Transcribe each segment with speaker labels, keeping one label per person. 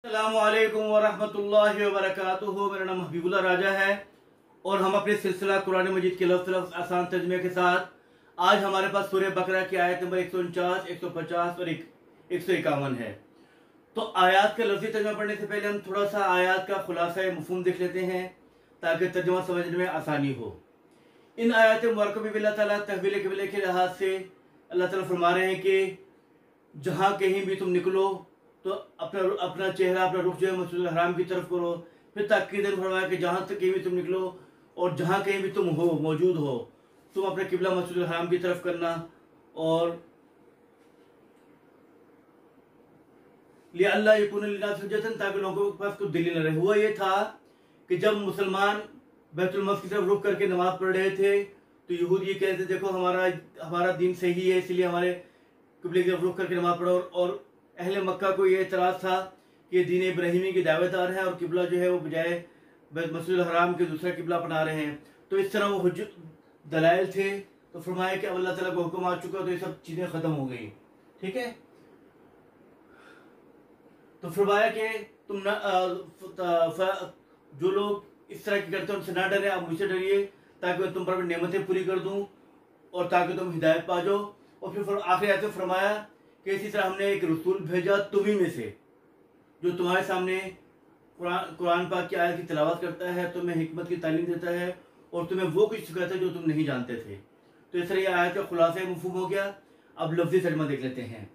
Speaker 1: अस्सलामुअलैकुम वरहमतुल्लाहि वबरकातुहू। मेरा नाम हबीबुल्लाह राजा है और हम अपने सिलसिला कुरान मजीद के लफ्ज़ आसान तर्जुमे के साथ आज हमारे पास सूरह बकरा की आयत नंबर 149, 150 और 151 है। तो आयत का लफ्ज़ी तर्जुमा पढ़ने से पहले हम थोड़ा सा आयत का खुलासा मफ़हूम देख लेते हैं ताकि तर्जुमा समझने में आसानी हो। इन आयत मुबारकों में अल्लाह ताला तहवील क़िबले के लिहाज से अल्लाह ताला फरमा रहे हैं कि जहाँ कहीं भी तुम निकलो तो अपना चेहरा अपना रुख जो है मस्जिद हराम की तरफ करो। फिर ताकीदन फरमाया कि जहाँ तक कहीं भी तुम निकलो और जहाँ कहीं भी तुम हो मौजूद हो तुम अपना किबला मस्जिद हराम की तरफ करना। और लिया अल्लाह यकून लिन्नास हुज्जतन, ताकि लोगों के पास कुछ दलील न रहे। हुआ ये था कि जब मुसलमान बैतुल मक़दिस की तरफ रुख करके नमाज पढ़ रहे थे तो यहूद ये कहते देखो हमारा दीन सही है, इसलिए हमारे किबले की तरफ रुख करके नमाज पढ़ो। और अहले मक्का को ये एतराज़ था कि ये दीन इब्राहिमी के दावेदार हैं और किबला जो है वो बजाय मस्जिद हराम के दूसरा किबला अपना रहे हैं। तो इस तरह वो हुज्जत दलाइल थे। तो फरमाया कि अब अल्लाह ताला का हुक्म आ चुका तो ये सब चीज़ें ख़त्म हो गई। ठीक है, तो फरमाया कि तुम जो लोग इस तरह की करते हैं उनसे ना डरे, आप मुझसे डरिए ताकि मैं तुम पर नेमतें पूरी कर दूं और ताकि तुम हिदायत पा जाओ। और फिर आखिरी आयत में फरमाया कि इसी तरह हमने एक रसूल भेजा तुम्ही में से जो तुम्हारे सामने कुरान पाक की आयत की तिलावत करता है, तुम्हें हिकमत की तालीम देता है और तुम्हें वो कुछ सिखाता है जो तुम नहीं जानते थे। तो इस तरह ये आयत का खुलासा मफ़हूम हो गया। अब लफ्ज़ी तर्जुमा देख लेते हैं।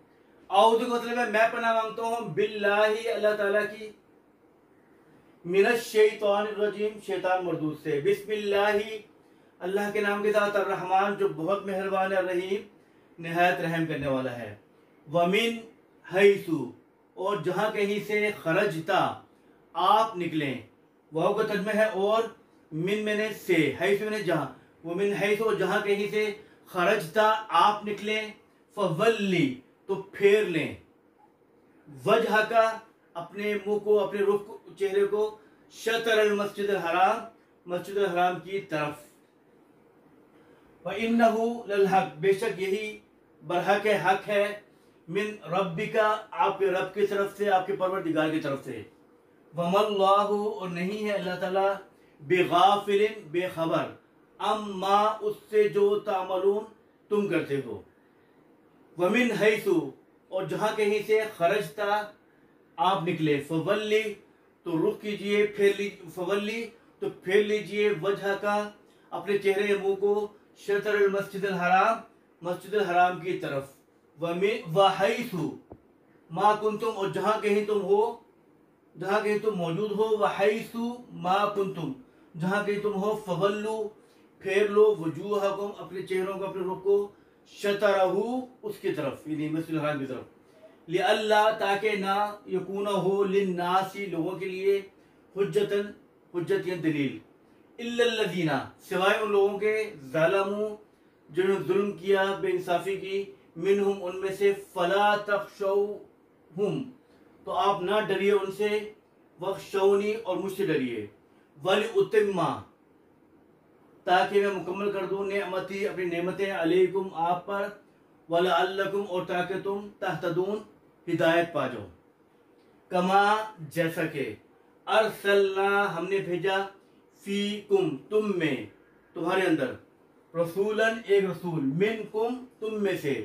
Speaker 1: आऊज़ु का मतलब है मैं पनाह मांगता हूँ बिल्लाही अल्लाह ताला की, मिनश शैतानिर रजीम शैतान मरदूद से। बिस्मिल्लाही अल्लाह के नाम के साथ, अर्रहमान जो बहुत मेहरबान है, रहीम निहायत रहम करने वाला है। वमिन हैसु और जहाँ कहीं से, खरजता आप निकलें, वाव का तर्जुमा है। और मिन मैंने से, हैसु मैंने जहाँ, वमिन हैसु और जहाँ कहीं से, खरजता आप निकलें, फवल्ली तो फेर लें, वजह का अपने मुंह को अपने रुख को चेहरे को, शतर अल मस्जिद हराम मस्जिद हराम की तरफ। व इन्नहु लल हक बेशक यही बरहक है, हक है, मिन रब्बिका आपके रब की तरफ से, आपके परवरदिगार की तरफ से। वमल्लाहु और नहीं है अल्लाह ताला बेगाफिलिन बेखबर, अम्मा उससे जो तामलून तुम करते हो। वमिन हैसु और जहाँ कहीं से, खरजता आप निकले, फवल्ली तो रुख कीजिए, फवल्ली तो फेर लीजिए, वजह का अपने चेहरे या मुंह को, शतर मस्जिद हराम मस्जिद हराम की तरफ। वहैसु मा कुंतुम और जहाँ कहीं तुम हो, जहाँ कहीं तुम मौजूद हो, वहैसु मा कुंतुम जहाँ कहीं तुम हो, फवल्लु फेर लो, वजूहकुम अपने चेहरों को अपने रुख को, शतरहु उसकी तरफ यानी मस्जिद हराम की तरफ। लिअल्लाह ताकि ना, यकूना हो, लिन्नासी लोगों के लिए, हुज्जतन हुज्जत या दलील, इल्लल्लज़ीना सिवाय उन लोगों के, ज़लमू जिन्होंने जुल्म किया बेइंसाफी की, मिनहुम उनमें से, फला तख्शौहुम तो आप ना डरिए उनसे, वख्शौनी और मुझसे डरिए, वल उतिम्मा ताकि मैं मुकम्मल कर दूं, नेमती अपनी नेमतें, अलैकुम आप पर, वलअल्लकुम और ताकि तुम, तहतदून हिदायत पा जाओ। कमा जैसा के, अरसलना हमने भेजा, फीकुम तुम में, तुम्हारे अंदर, रसूलन एक रसूल, मिनकुम तुम में से,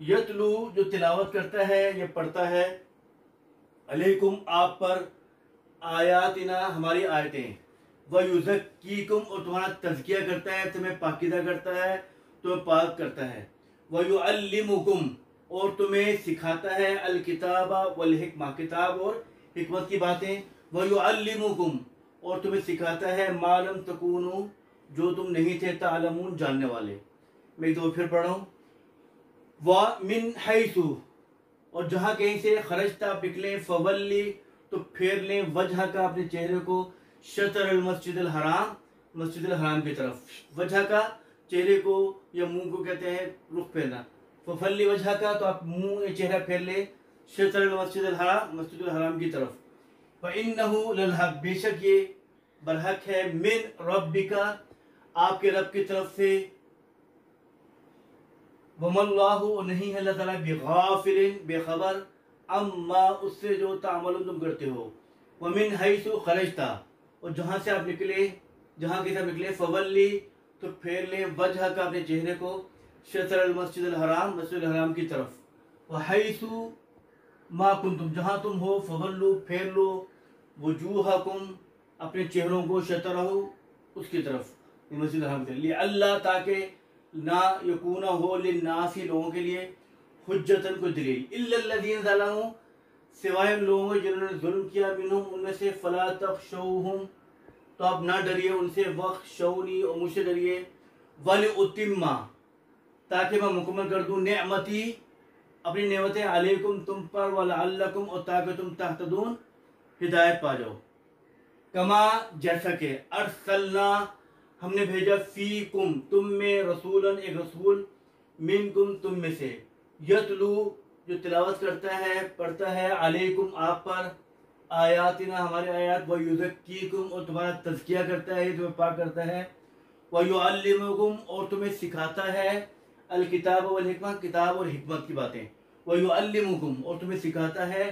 Speaker 1: यतलू जो तिलावत करता है या पढ़ता है, अलैकुम आप पर, आयातिना हमारी आयतें, वयुज़क्कीकुम और तुम्हारा तज़किया करता है, तुम्हें पाकीज़ा करता है, तुम्हें पाक करता है, वयुअल्लिमुकुम और तुम्हें सिखाता है, अल किताबा वल हिकमा किताब और हिकमत की बातें, वयुअल्लिमुकुम और तुम्हें सिखाता है, मालम तकूनु जो तुम नहीं थे, तालमून जानने वाले। मैं एक दो फिर पढ़ रहा हूँ। व मिन हैसु और जहाँ कहीं से, खरजता आप निकलें, फवल्ली तो फेर लें, वजह का अपने चेहरे को, शतर अल मस्जिद हराम की तरफ। वजह का चेहरे को या मुंह को कहते हैं रुख फेरना, फवल्ली वजह का तो आप मुंह या चेहरा फेर ले, शतर अल मस्जिद हराम की तरफ। व इन्नहु लल हक बेशक ये बरहक है, मिन रब्बिका आपके रब की तरफ से, वमल्लाहु नहीं है अल्लाह ताला बेगाफिलिन बेखबर, अम्मा उससे जो तामल तुम करते हो, वमिन हैसु खरजता और जहाँ से आप निकले, जहाँ की तरफ निकले, फवल्ली तो फेर ले वजह का अपने चेहरे को शतर अल मस्जिद अल हराम, मस्जिद अल हराम की तरफ, व हैसु मा कुंतुम जहाँ तुम हो, फवल्लु फेर लो वजूहकुम अपने चेहरों को शतरहु उसकी तरफ, मस्जिद अल हराम के लिए, अल्लाह ताकि ना यकूना हो लिन्नासी लोगों के लिए हुज्जतन को दलील, इल्लल्लज़ीन ज़लमू सिवाय उन लोगों को जिन्होंने जुल्म किया, मिनहुम उनमें से, फला तख़शौहुम तो आप ना डरिए उनसे, वख़शौनी और मुझसे डरिए, वलिउतिम्मा ताकि मैं मुकम्मल कर दूं नेमती अपनी नेमतें अलैकुम तुम पर, वलअल्लकुम और ताकि तुम तहतदून हिदायत पा जाओ, कमा जैसा के अरसलना हमने भेजा, फीकुम तुम में, रसूलन एक रसूल, मिनकुम तुम में से, यतलू जो तिलावत करता है पढ़ता है, अलैकुम आप पर, आयातिना हमारे आयात, व युज़क्कीकुम और तुम्हारा तज़किया करता है, तुम्हें पाक करता है, व युअल्लिमुकुम और तुम्हें सिखाता है, अल किताब वल हिकमा किताब और हिकमत की बातें, व युअल्लिमुकुम और तुम्हें सिखाता है,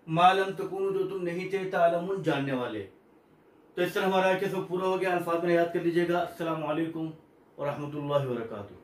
Speaker 1: मा लम तकूनु जो तुम नहीं थे, तालमुन जानने वाले। तो इस तरह हमारा केस पूरा हो गया। अल्फाज में याद कर लीजिएगा। अस्सलामु अलैकुम व रहमतुल्लाहि व बरकातुहू।